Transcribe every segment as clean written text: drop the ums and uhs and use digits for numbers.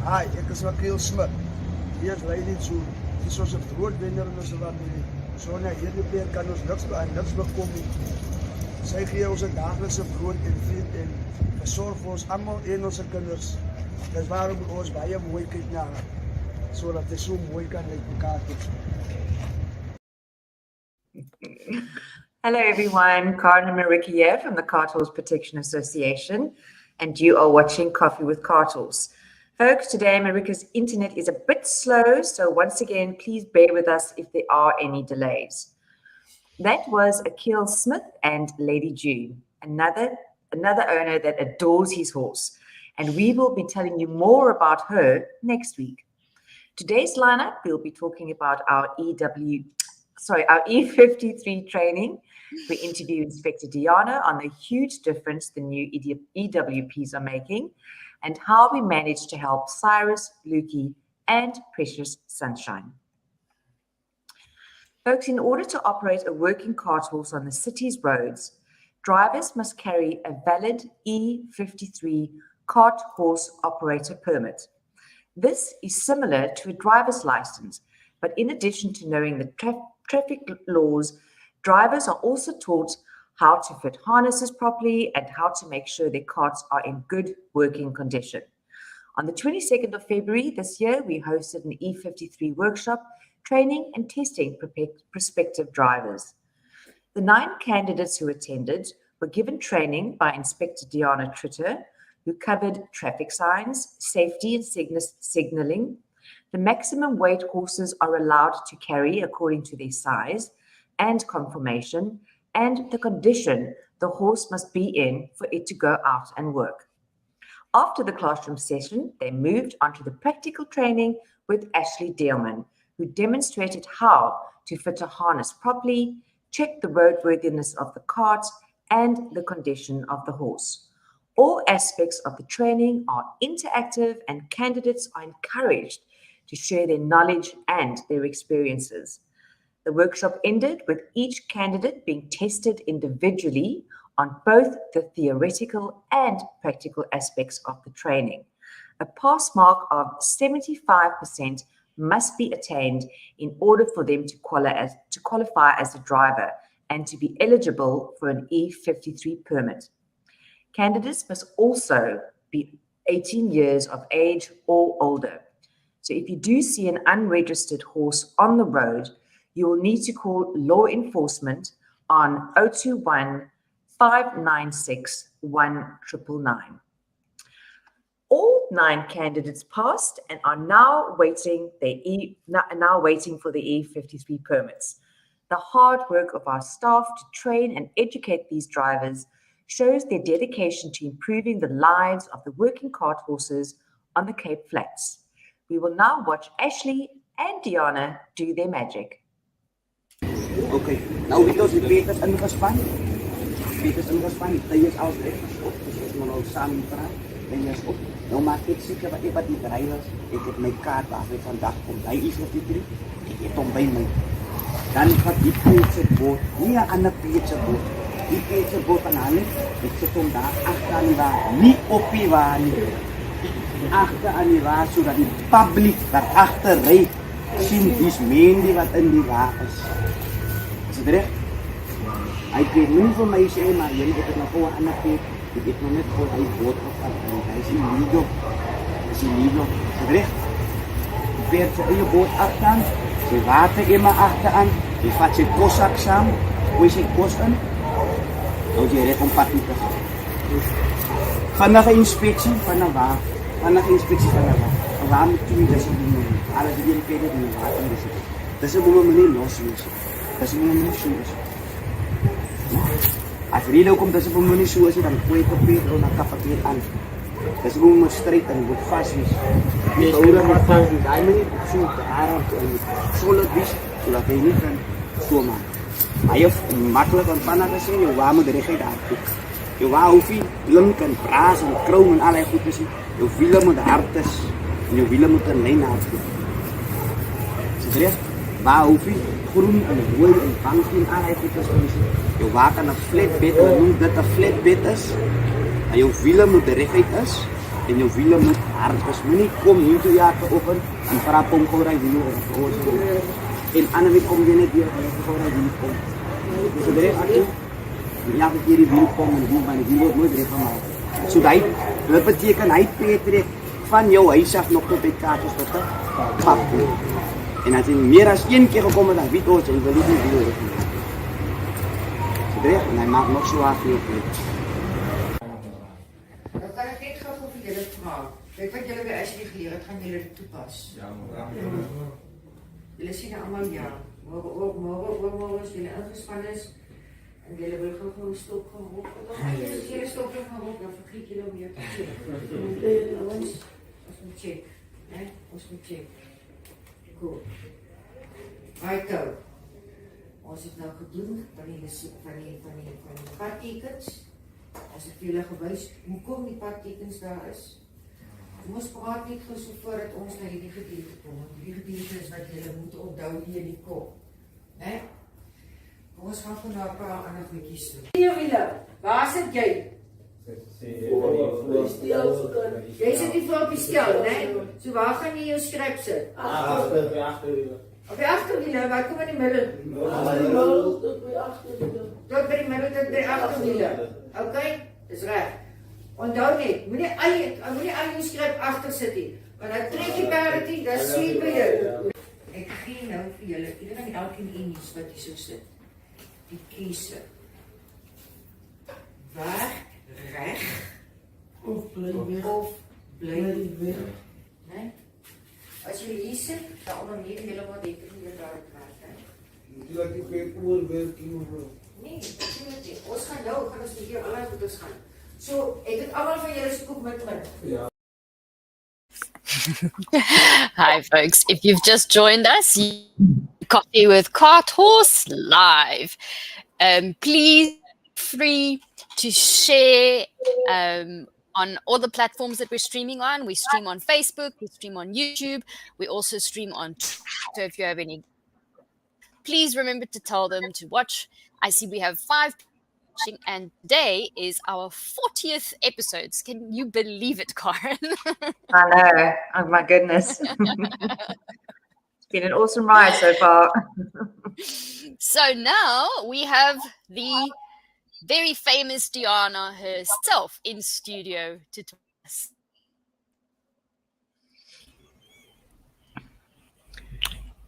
Hi, ek is Wakil Smit. Hier is Lady Zoo. Dis ons 'n groot wenner in ons familie. So na hierdie plek kan ons niks bekom nie. Sy gee ons 'n daaglikse brood en vriend en versorg vir ons almal en ons kinders. Dis waarom ons baie mooi kyk na haar, sodat hy so mooi kan lyk mekaar toe. Hello everyone, Karen and Marika here from the Cart Horse Protection Association, and you are watching Coffee with Cart Horse. Folks, today Marika's internet is a bit slow, so once again, please bear with us if there are any delays. That was Akil Smith and Lady June, another owner that adores his horse, and we will be telling you more about her next week. Today's lineup, we'll be talking about our E53 training. We interview Inspector Diana on the huge difference the new EWPs are making and how we managed to help Cyrus, Lukey, and Precious Sunshine. Folks, in order to operate a working cart horse on the city's roads, drivers must carry a valid E53 cart horse operator permit. This is similar to a driver's license, but in addition to knowing the traffic laws, drivers are also taught how to fit harnesses properly and how to make sure their carts are in good working condition. On the 22nd of February this year, we hosted an E53 workshop, training and testing prospective drivers. The 9 candidates who attended were given training by Inspector Diana Tritter, who covered traffic signs, safety and signaling, the maximum weight horses are allowed to carry according to their size and conformation, and the condition the horse must be in for it to go out and work. After the classroom session, they moved on to the practical training with Ashley Deelman, who demonstrated how to fit a harness properly, check the roadworthiness of the cart, and the condition of the horse. All aspects of the training are interactive, and candidates are encouraged to share their knowledge and their experiences. The workshop ended with each candidate being tested individually on both the theoretical and practical aspects of the training. A pass mark of 75% must be attained in order for them to qualify as a driver and to be eligible for an E53 permit. Candidates must also be 18 years of age or older. So if you do see an unregistered horse on the road, you will need to call law enforcement on 021 596 1999. All 9 candidates passed and are now waiting for the E53 permits. The hard work of our staff to train and educate these drivers shows their dedication to improving the lives of the working cart horses on the Cape Flats. We will now watch Ashley and Diana do their magic. Okay, nou weet ons die Peters ingespan. Hy is al breakfast op, dus ons moet nou samen praat. Hy is op. Nou maak ek seker wat die drivers, ek het my kaart af en vandag kom hy E53, ek het hom by my. Dan gaat die Peetse boot, nie een ander Peetse boot. Die Peetse boot aan halen, ek sit hom daar achter aan die waar, nie op die waar nie. Achter aan die waar, zodat die publiek daar achter rijdt, sien die meendie wat in die waar is. Is het recht? Hy kreeg nie vir my sê, maar jy het nog voor aan die peet, ek het nog net voor hy boot opvat, en hy is illegal. Is het recht? Die peet sy eie boot achteraan, sy water immer achteraan, hy vat sy koszak saam, gooi sy kos in, nou is jy recht om pad nie te gaan. Vandag een inspectie van een waar, en waar moet jy dis nie, alles die een peet het nie water in die dis moet my nie los wees, dis moet my nie so wees. As jy nou kom, dis moet my nie so wees, dan gooi ek op peet, dan kap ek weer aan. Dis moet my strijd en moet vast wees. Die oude moet vast wees, hy moet nie so te haarand solid wees, sodat hy nie kan so maak. Maar jy makkelijk van panna gesê, jou waar moet rechtheid aankoek. Jou waar hoef jy link en braas en kroon en allerlei goed te sien. Jou wiele moet hard is en jou wiele moet in lijn aankoek. Is het recht? Waar hoef jy groen en rooi en bankie en allerlei goed te sien. Jou waak aan een flatbed, noem dit een flatbed is, en jou wiele moet rechtheid is, en jou wiele moet hard is. Moenie kom hier toe elke oggend en vra kom gou ry wiele op. En ander week kom jy net weer gou ry wiele kom. So dit ek ja, ek hierdie wiel kom en die wiel word nooit reg gemaak. So dit beteken hy trek van jou huis af nog tot by Kaapstad tot pap. En as jy meer as een keer gekom het, dan weet ons jy wil nie wiel reg nie. So dit en hy maak nog so af hier. Dan kan ek net gou vir julle vra. Weet wat julle by Ashley geleer het, gaan julle dit toepas. Ja, julle sien almal ja. Môre as julle ingespan is en julle wil gou stop gaan op. Julle stop gaan op dan vir 3 kilometer. Ons moet check, né? Ons moet check. Goed. Right go. Ons het nou gedoen van die padtekens. As ek julle gewys hoekom die padtekens daar is. Ons praat net gou so voordat ons na hierdie gedeelte kom. Hierdie gedeelte is wat julle moet onthou hier in die kop. Né? Kom ons gaan nou 'n paar ander goedjies doen. Hier wiele. Waar sit jy? Jy sit nie voor op die stel, né? So waar gaan jy jou skryp sit? Agter. Op die agterwiele, waar kom in die middel? Tot by die middel, tot by die agterwiele. Okay, dis reg. Onthou net, moenie al jou skryp agter sit nie. Want dan trek jy perdie, dan sweep by jou. Ek gee nou vir julle, iedereen het elkeen iets wat jy so sit. Die keuse. Werk reg of bly weg. Né? As jy hier sit, dan onderneem jy wat ek vir jou daar werk, hè. Moet jy laat die paperwork werking of Nee, natuurlijk niet. Ons gaan nou, gaan ons hier allerlei goeders gaan. So, ek het allemaal van julle se commitment. Ja. Hi, folks. If you've just joined us, Coffee with Cart Horse live. Please free to share on all the platforms that we're streaming on. We stream on Facebook, we stream on YouTube, we also stream on Twitter. So if you have any, please remember to tell them to watch. I see we have 5 watching, and today is our 40th episodes. Can you believe it, Karen? I know. Oh my goodness. It's been an awesome ride so far. So now we have the very famous Diana herself in studio to talk to us.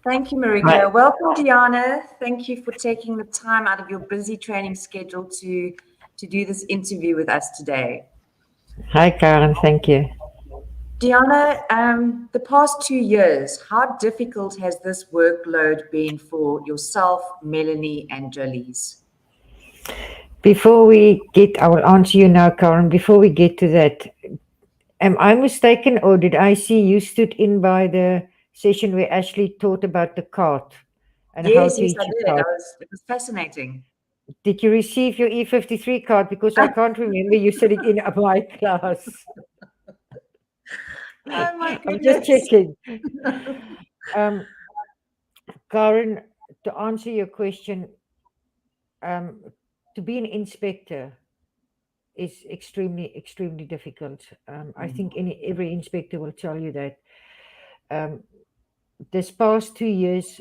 Thank you, Marika. Welcome, Diana. Thank you for taking the time out of your busy training schedule to do this interview with us today. Hi, Karen. Thank you. Diana, the past 2 years, how difficult has this workload been for yourself, Melanie, and Jolise? Before we get, I will answer you now, Karen. Before we get to that, am I mistaken, or did I see you stood in by the session where Ashley taught about the cart and how Yes, to yes, each I did. cart? It was fascinating. Did you receive your E53 card? Because I can't remember you sitting in my class. Oh my I'm goodness. just checking. Karen, to answer your question, to be an inspector is extremely, extremely difficult. I think every inspector will tell you that. This past 2 years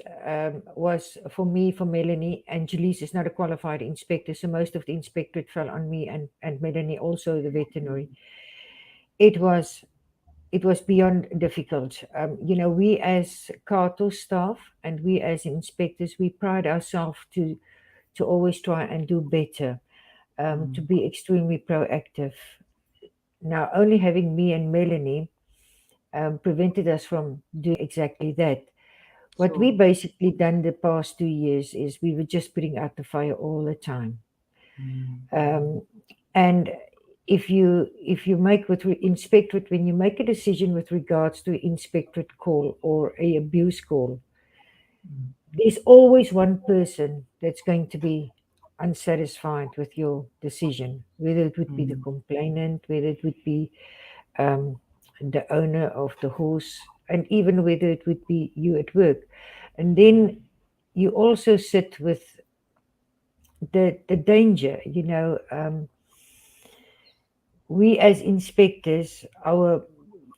was for me, for Melanie, and Jolise is not a qualified inspector, so most of the inspectorate fell on me and Melanie, also the veterinary. It was beyond difficult. We as CARTO staff and we as inspectors, we pride ourselves to always try and do better, to be extremely proactive. Now, only having me and Melanie prevented us from doing exactly that. What we basically done the past 2 years is we were just putting out the fire all the time. And if you make inspectorate, when you make a decision with regards to inspectorate call or a abuse call, there's always one person that's going to be unsatisfied with your decision, whether it would be the complainant, whether it would be the owner of the horse, and even whether it would be you at work. And then you also sit with the danger, we as inspectors, our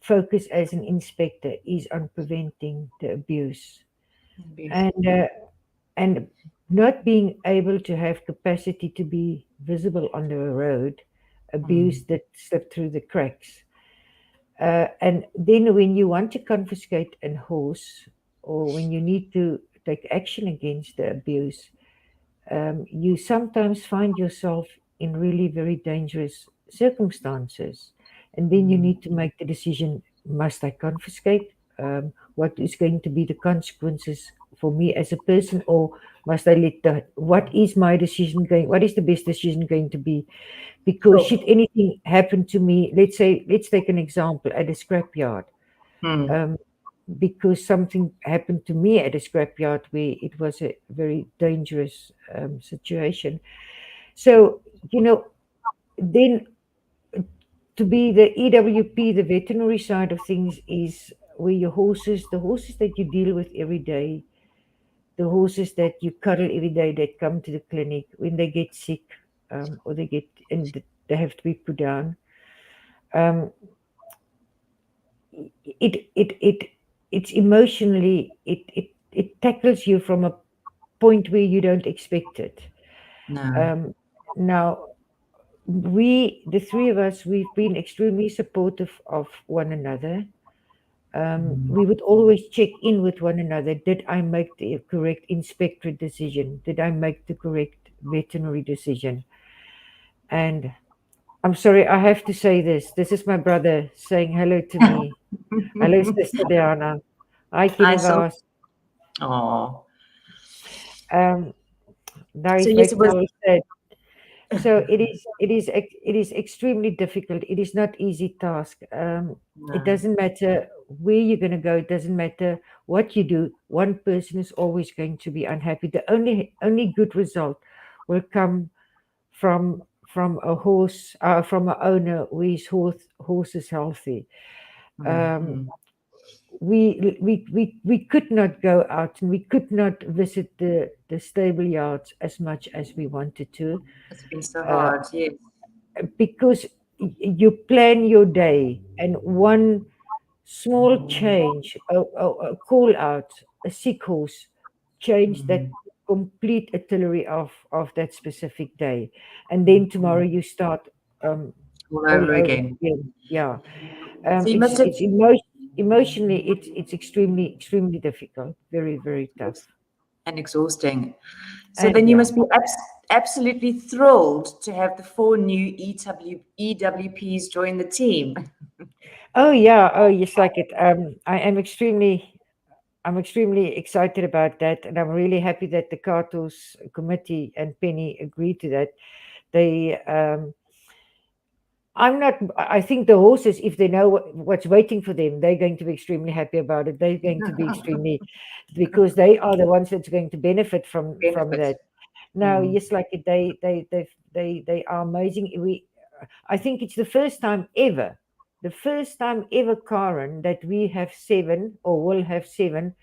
focus as an inspector is on preventing the abuse, and not being able to have capacity to be visible on the road, abuse that slip through the cracks. And then when you want to confiscate a horse, or when you need to take action against the abuse, you sometimes find yourself in really very dangerous circumstances. And then you need to make the decision, must I confiscate? What is going to be the consequences for me as a person? Or must I let what is my decision going, what is the best decision going to be? Because Sure. should anything happen to me, let's take an example at a scrapyard. Um, because something happened to me at a scrapyard where it was a very dangerous situation. So, then to be the EWP, the veterinary side of things, is where the horses that you deal with every day, the horses that you cuddle every day that come to the clinic, when they get sick, or they have to be put down. Um, it's emotionally, it tackles you from a point where you don't expect it. No. Now, the three of us, we've been extremely supportive of one another. We would always check in with one another. Did I make the correct inspector decision? Did I make the correct veterinary decision? And I'm sorry, I have to say this. This is my brother saying hello to me. Hello, Sister Diana. Hi, I saw. Kinivas. Oh. Um, now So it yes, makes it me was. all sad. So it is extremely difficult. It is not easy task. It No. doesn't matter where you're going to go. It doesn't matter what you do. One person is always going to be unhappy. The only good result will come from a horse, from an owner who his horse is healthy. Um, we could not go out, and we could not visit the stable yards as much as we wanted to, It's been so uh, hard. Yes. because you plan your day, and one small change, a call out, a sick horse, change that complete itinerary of that specific day, and then tomorrow you start um, All all over over again. again. Yeah. So you It's must have. emotionally, it's extremely difficult, very very tough. And exhausting. So And then you yeah. must be absolutely thrilled to have the 4 new EWPs join the team. Oh yeah, oh yes, like it. I'm extremely excited about that, and I'm really happy that the Cartels committee and Penny agreed to that. They I'm not. I think the horses, if they know what's waiting for them, they're going to be extremely happy about it. They're going to be extremely, because they are the ones that's going to benefit from Benefit. that. Now, yes, like it, they are amazing. I think it's the first time ever, Karen, that we have 7, or will have 7,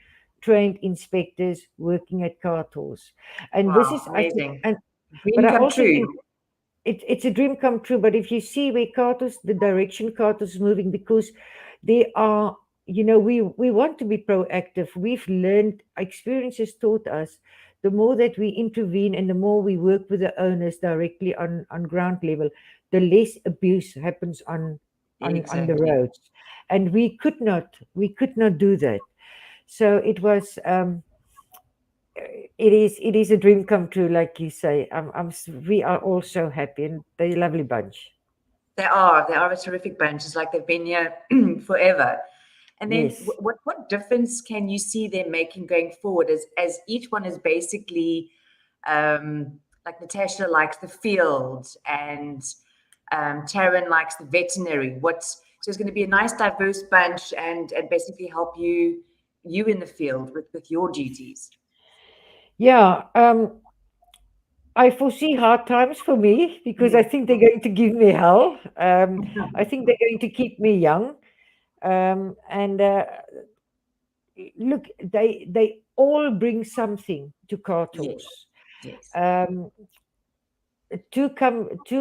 trained inspectors working at Cartels, and this Wow, is, I think, amazing. and but Dream I come also true. think it's a dream come true. But if you see where the direction Carter's is moving, because they are, we want to be proactive. We've learned, experience has taught us, the more that we intervene and the more we work with the owners directly on ground level, the less abuse happens on the Exactly. roads. And we could not do that. So it is a dream come true, like you say. We are all so happy, and they're a lovely bunch. They are. They are a terrific bunch. It's like they've been here forever. And then Yes. what difference can you see them making going forward as each one is basically like Natasha likes the field and Taryn likes the veterinary. So it's going to be a nice diverse bunch and basically help you in the field with your duties. Yeah. I foresee hard times for me, because I think they're going to give me hell. I think they're going to keep me young. And look, they all bring something to Yes, Cartels. yes. Um, two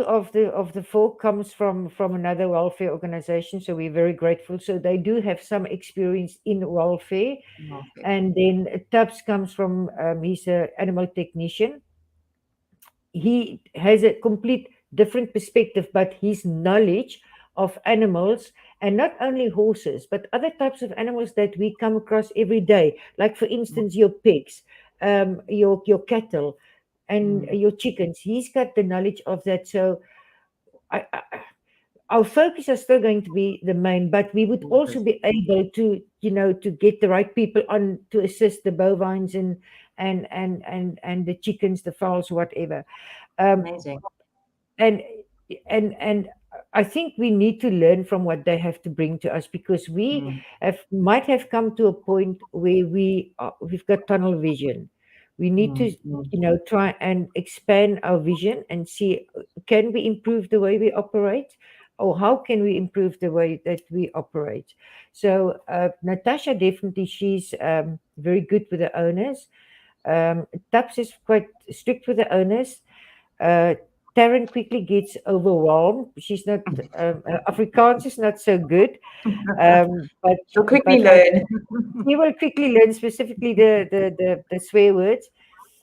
of the four comes from another welfare organization, so we're very grateful. So they do have some experience in welfare. Okay. And then Tubbs comes from he's an animal technician. He has a complete different perspective, but his knowledge of animals, and not only horses but other types of animals that we come across every day, like for instance your pigs, your cattle, and your chickens. He's got the knowledge of that. So I, our focus is still going to be the main, but we would also be able to, to get the right people on to assist the bovines and the chickens, the fowls, whatever. Amazing. And and I think we need to learn from what they have to bring to us, because we might have come to a point where we've got tunnel vision. We need to, try and expand our vision and see, can we improve the way we operate, or how can we improve the way that we operate. So Natasha, definitely, she's very good with the owners. Tubbs is quite strict with the owners. uh, Taryn quickly gets overwhelmed. She's not Afrikaans is not so good, but She'll quickly but learn. he will quickly learn, specifically the swear words.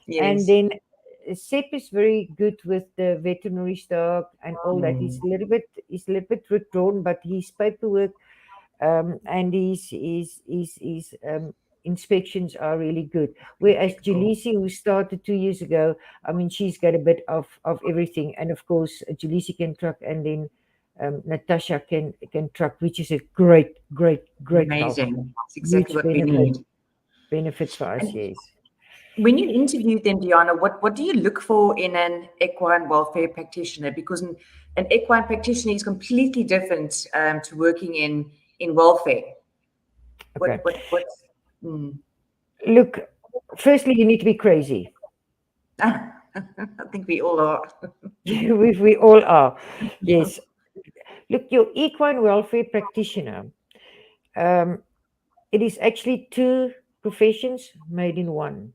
And Yes. then Sep is very good with the veterinary stock and all that. He's a little bit withdrawn, but his paperwork and his inspections are really good. Whereas Julisi, who started 2 years ago, I mean, she's got a bit of everything. And of course, Julisi can truck, and then Natasha can truck, which is a great help. Amazing. That's exactly Huge what we need. benefit for us, And yes. when you interviewed them, Diana, what do you look for in an equine welfare practitioner? Because an equine practitioner is completely different to working in welfare. Okay. What's Look, firstly, you need to be crazy. I think we all are. we all are, yes. Look, your equine welfare practitioner, it is actually two professions made in one.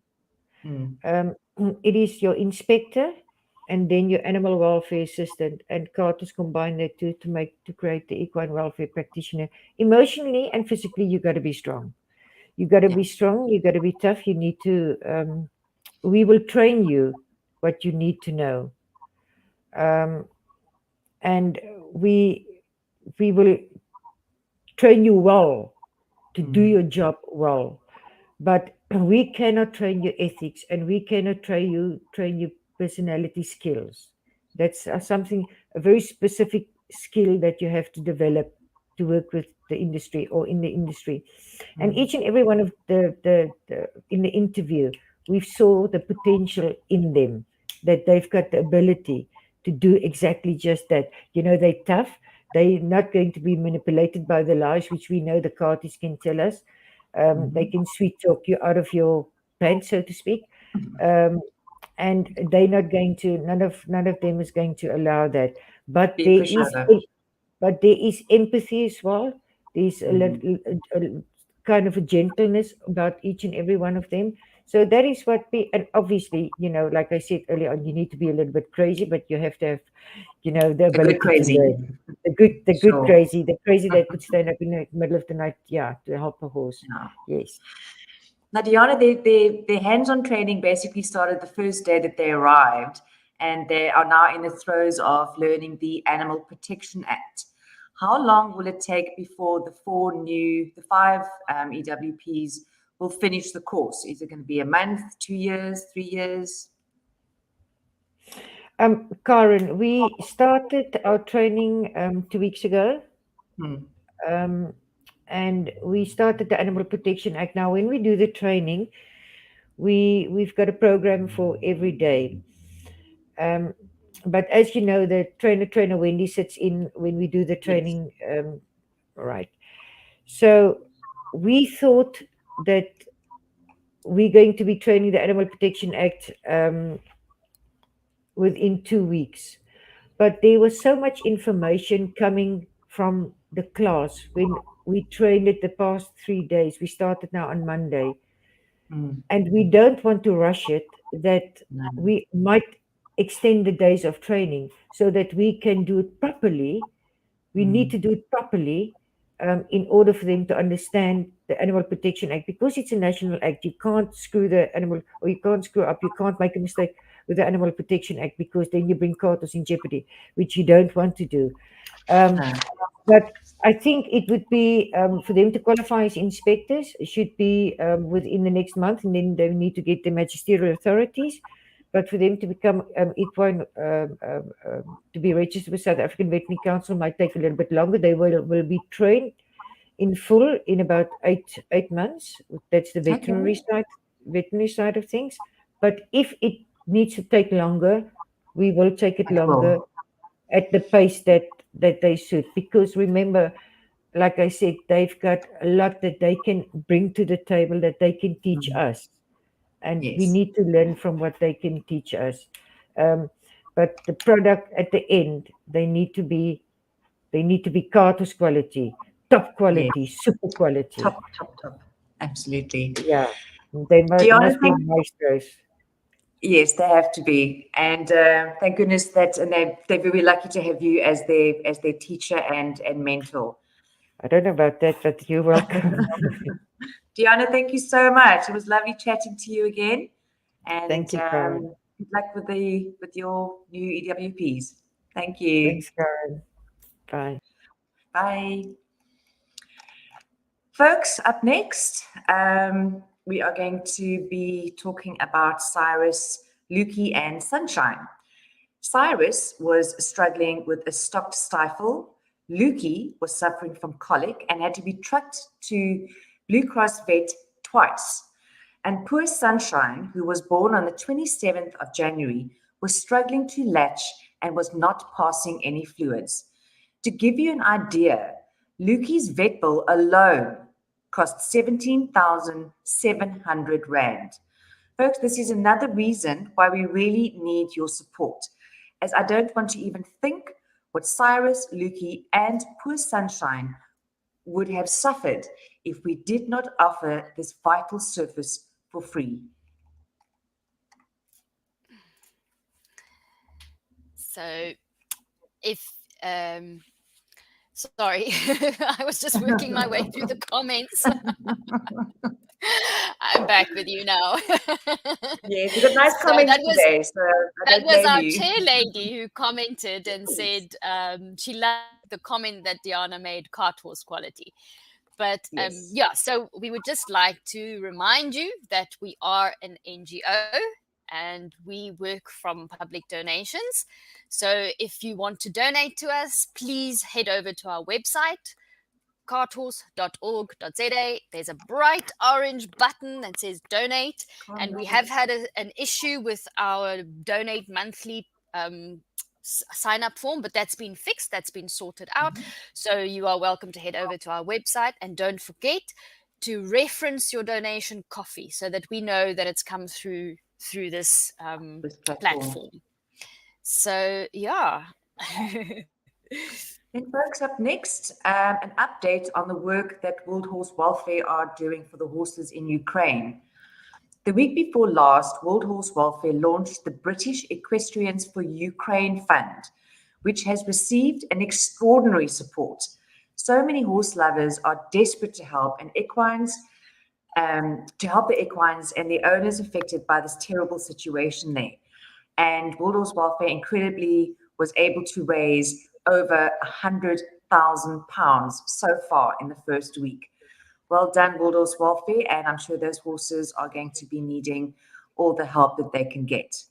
It is your inspector and then your animal welfare assistant, and Carter's combine the two to create the equine welfare practitioner. Emotionally and physically, you got to be strong. You got to be strong. You got to be tough. You need to. We will train you what you need to know, and we will train you well to do your job well. But we cannot train your ethics, and we cannot train your personality skills. That's something, a very specific skill that you have to develop to work with the industry or in the industry. And each and every one of the in the interview, we saw the potential in them, that they've got the ability to do exactly just that. They're tough. They're not going to be manipulated by the lies, which we know the Carties can tell us. They can sweet talk you out of your pants, so to speak. And they're not going to. None of them is going to allow that. But Be a there is, pushover. but there is empathy as well. There's a kind of a gentleness about each and every one of them. So that is what we. And obviously, like I said earlier on, you need to be a little bit crazy, but you have to have, the A good ability to crazy. learn. The good Sure. crazy, the crazy that could stand up in the middle of the night, to help a horse. Yeah. Yes. Now, Diana, their hands-on training basically started the first day that they arrived, and they are now in the throes of learning the Animal Protection Act. How long will it take before the five EWPs will finish the course? Is it going to be a month, 2 years, 3 years? Karen, we started our training 2 weeks ago. And we started the Animal Protection Act. Now, when we do the training, we've got a program for every day. But as you know, the trainer Wendy sits in when we do the training. Right. So we thought that we're going to be training the Animal Protection Act within 2 weeks. But there was so much information coming from the class when we trained it the past 3 days. We started now on Monday. And we don't want to rush it, that we might extended days of training so that we can do it properly. We need to do it properly in order for them to understand the Animal Protection Act, because it's a national act. You can't screw the animal, or you can't screw up. You can't make a mistake with the Animal Protection Act, because then you bring carters in jeopardy, which you don't want to do. But I think it would be for them to qualify as inspectors. It should be within the next month, and then they need to get the magisterial authorities. But for them to become equine, to be registered with South African Veterinary Council might take a little bit longer. They will be trained in full in about eight months. That's the veterinary side of things. But if it needs to take longer, we will take it longer at the pace that they should. Because remember, like I said, they've got a lot that they can bring to the table, that they can teach us. And we need to learn from what they can teach us. But the product at the end, they need to be carters quality, top quality, super quality. Top. Absolutely. Yeah, they must be maestros. Yes, they have to be, and thank goodness that, and they're very lucky to have you as their teacher and mentor. I don't know about that, but you're welcome. Deanna, thank you so much. It was lovely chatting to you again, and thank you, Karen. good luck with your new EWPs. Thank you. Thanks, Karen. Bye. Bye. Folks, up next, we are going to be talking about Cyrus, Lukey, and Sunshine. Cyrus was struggling with a stocked stifle. Lukey was suffering from colic and had to be trucked to Blue Cross Vet twice. And poor Sunshine, who was born on the 27th of January, was struggling to latch and was not passing any fluids. To give you an idea, Lukey's vet bill alone cost 17,700 Rand. Folks, this is another reason why we really need your support, as I don't want to even think what Cyrus, Lukey, and poor Sunshine would have suffered if we did not offer this vital service for free. So if sorry, I was just working my way through the comments. I'm back with you now. Yes, you got nice comments today. So that was our chair lady who commented and said she liked the comment that Deanna made, cart horse quality. But yeah, so we would just like to remind you that we are an NGO and we work from public donations. So if you want to donate to us, please head over to our website, carthorse.org.za. There's a bright orange button that says donate. And we have had an issue with our donate monthly sign up form, but that's been fixed, that's been sorted out. So you are welcome to head over to our website, and don't forget to reference your donation coffee so that we know that it's come through this platform. So yeah. Then folks, up next, an update on the work that World Horse Welfare are doing for the horses in Ukraine. The week before last, World Horse Welfare launched the British Equestrians for Ukraine Fund, which has received an extraordinary support. So many horse lovers are desperate to help, and equines, to help the equines and the owners affected by this terrible situation there. And World Horse Welfare incredibly was able to raise over £100,000 so far in the first week. Well done, World Horse Welfare, and I'm sure those horses are going to be needing all the help that they can get.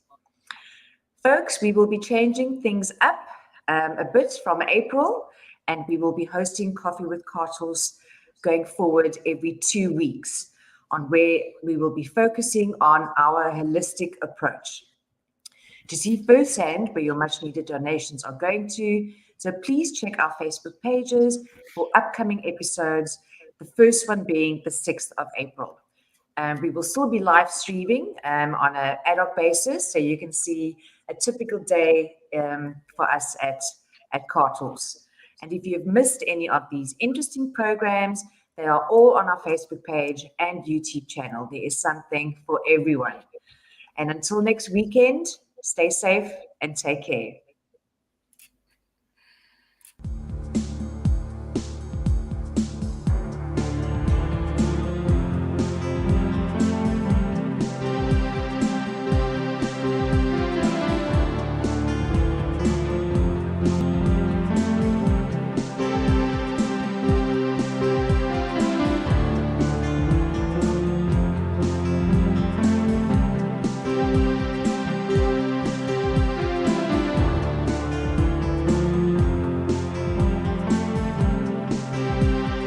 Folks, we will be changing things up a bit from April, and we will be hosting Coffee with Cart Horse going forward every 2 weeks, on where we will be focusing on our holistic approach. To see firsthand where your much needed donations are going to, so please check our Facebook pages for upcoming episodes, the first one being the 6th of April. We will still be live streaming on an ad hoc basis, so you can see a typical day for us at Cart Horse. And if you've missed any of these interesting programs, they are all on our Facebook page and YouTube channel. There is something for everyone. And until next weekend, Stay safe and take care.